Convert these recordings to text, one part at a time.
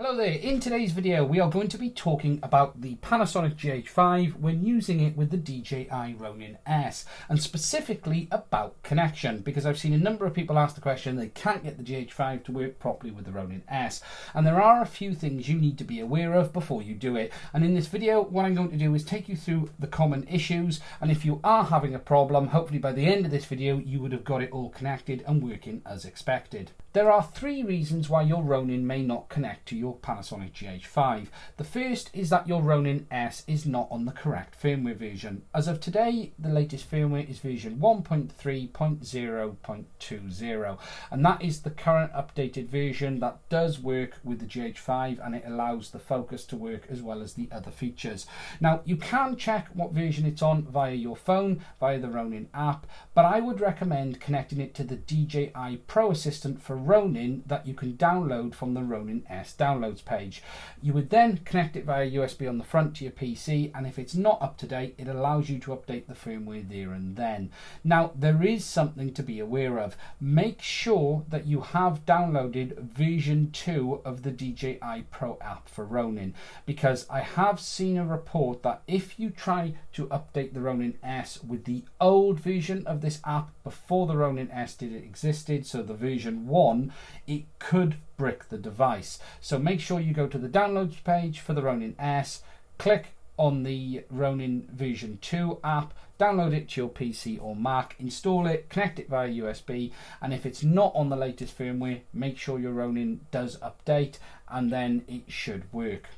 Hello there, in today's video we are going to be talking about the Panasonic GH5 when using it with the DJI Ronin S, and specifically about connection, because I've seen a number of people ask the question they can't get the GH5 to work properly with the Ronin S, and there are a few things you need to be aware of before you do it. And in this video what I'm going to do is take you through the common issues, and if you are having a problem, hopefully by the end of this video you would have got it all connected and working as expected. There are three reasons why your Ronin may not connect to your Panasonic GH5. The first is that your Ronin S is not on the correct firmware version. As of today, the latest firmware is version 1.3.0.20, and that is the current updated version that does work with the GH5, and it allows the focus to work as well as the other features. Now, you can check what version it's on via your phone, via the Ronin app, but I would recommend connecting it to the DJI Pro Assistant for Ronin that you can download from the Ronin S downloads page. You would then connect it via USB on the front to your PC, and if it's not up to date, it allows you to update the firmware there and then. Now, there is something to be aware of. Make sure that you have downloaded version 2 of the DJI Pro app for Ronin, because I have seen a report that if you try to update the Ronin S with the old version of this app before the Ronin S existed, so the version 1, it could brick the device. So make sure you go to the downloads page for the Ronin S, click on the Ronin version 2 app, download it to your PC or Mac, install it, connect it via USB, and if it's not on the latest firmware, make sure your Ronin does update, and then it should work.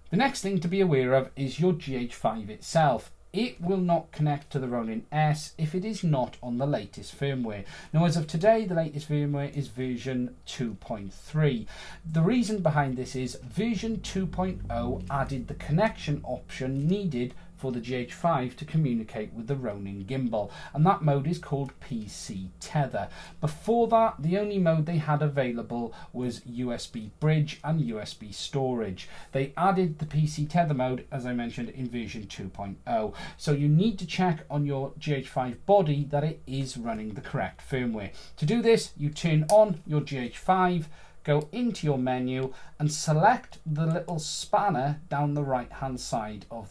The next thing to be aware of is your GH5 itself. It will not connect to the Ronin S if it is not on the latest firmware. Now, as of today, the latest firmware is version 2.3. The reason behind this is version 2.0 added the connection option needed for the GH5 to communicate with the Ronin gimbal, and that mode is called PC Tether. Before that, the only mode they had available was USB bridge and USB storage. They added the PC Tether mode, as I mentioned, in version 2.0. So you need to check on your GH5 body that it is running the correct firmware. To do this, you turn on your GH5, go into your menu and select the little spanner down the left hand side of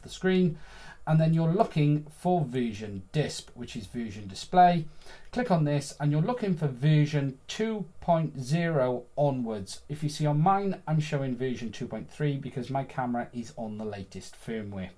the screen, and then you're looking for version disp, which is version display. Click on this and you're looking for version 2.0 onwards. If you see on mine, I'm showing version 2.3 because my camera is on the latest firmware.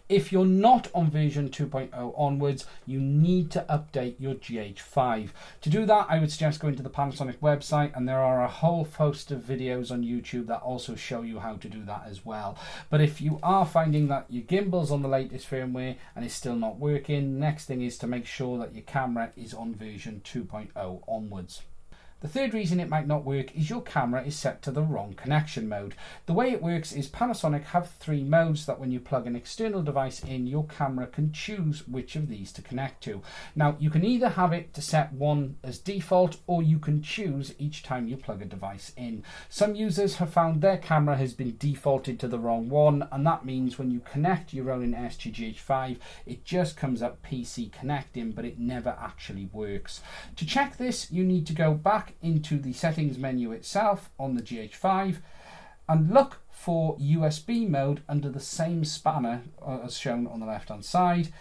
If you're not on version 2.0 onwards, you need to update your GH5. To do that, I would suggest going to the Panasonic website, and there are a whole host of videos on YouTube that also show you how to do that as well. But if you are finding that your gimbal's on the latest firmware and it's still not working, next thing is to make sure that your camera is on version 2.0 onwards. The third reason it might not work is your camera is set to the wrong connection mode. The way it works is Panasonic have three modes that when you plug an external device in, your camera can choose which of these to connect to. Now, you can either have it to set one as default, or you can choose each time you plug a device in. Some users have found their camera has been defaulted to the wrong one, and that means when you connect your Ronin S to GH5, it just comes up PC connecting, but it never actually works. To check this, you need to go back into the settings menu itself on the GH5 and look for USB mode under the same spanner as shown on the left hand side.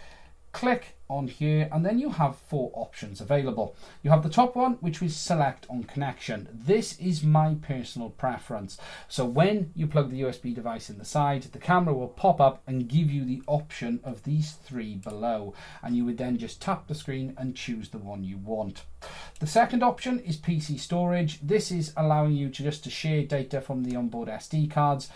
Click on here and then you have four options available. You have the top one, which is select on connection. This is my personal preference. So when you plug the USB device in the side, the camera will pop up and give you the option of these three below, and you would then just tap the screen and choose the one you want. The second option is PC storage. This is allowing you to share data from the onboard SD cards.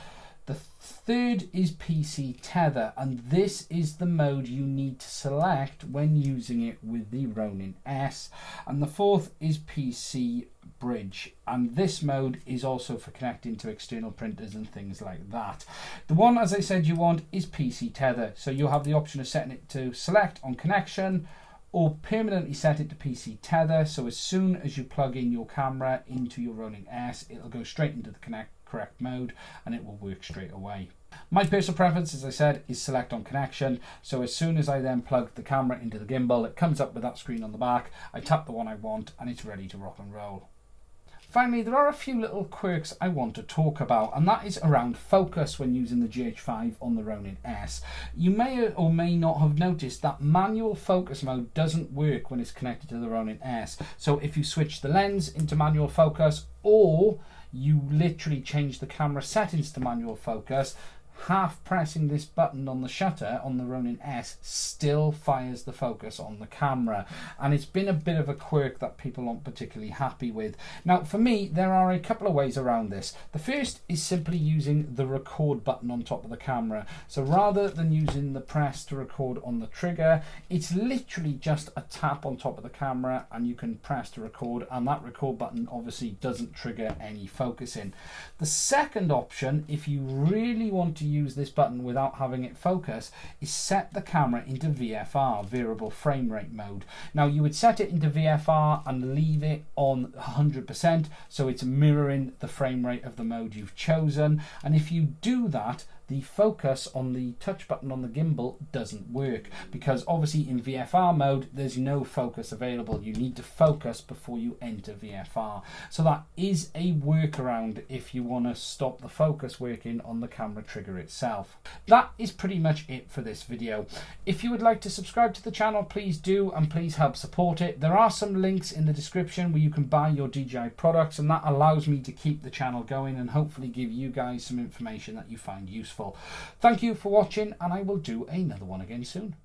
The third is PC Tether, and this is the mode you need to select when using it with the Ronin S. And the fourth is PC Bridge, and this mode is also for connecting to external printers and things like that. The one, as I said, you want is PC Tether, so you'll have the option of setting it to select on connection or permanently set it to PC Tether, so as soon as you plug in your camera into your Ronin S, it'll go straight into the correct mode and it will work straight away. My personal preference, as I said, is select on connection, so as soon as I then plug the camera into the gimbal, it comes up with that screen on the back. I tap the one I want and it's ready to rock and roll. Finally, there are a few little quirks I want to talk about, and that is around focus when using the GH5 on the Ronin S. You may or may not have noticed that manual focus mode doesn't work when it's connected to the Ronin S. So if you switch the lens into manual focus, or you literally change the camera settings to manual focus, half pressing this button on the shutter on the Ronin S still fires the focus on the camera, and it's been a bit of a quirk that people aren't particularly happy with. Now for me, there are a couple of ways around this. The first is simply using the record button on top of the camera. So rather than using the press to record on the trigger, it's literally just a tap on top of the camera and you can press to record, and that record button obviously doesn't trigger any focusing. The second option, if you really want to use this button without having it focus, is set the camera into VFR, variable frame rate mode. Now you would set it into VFR and leave it on 100%, so it's mirroring the frame rate of the mode you've chosen, and if you do that, the focus on the touch button on the gimbal doesn't work, because obviously in VFR mode there's no focus available. You need to focus before you enter VFR. So that is a workaround if you want to stop the focus working on the camera trigger itself. That is pretty much it for this video. If you would like to subscribe to the channel, please do, and please help support it. There are some links in the description where you can buy your DJI products, and that allows me to keep the channel going and hopefully give you guys some information that you find useful. Thank you for watching, and I will do another one again soon.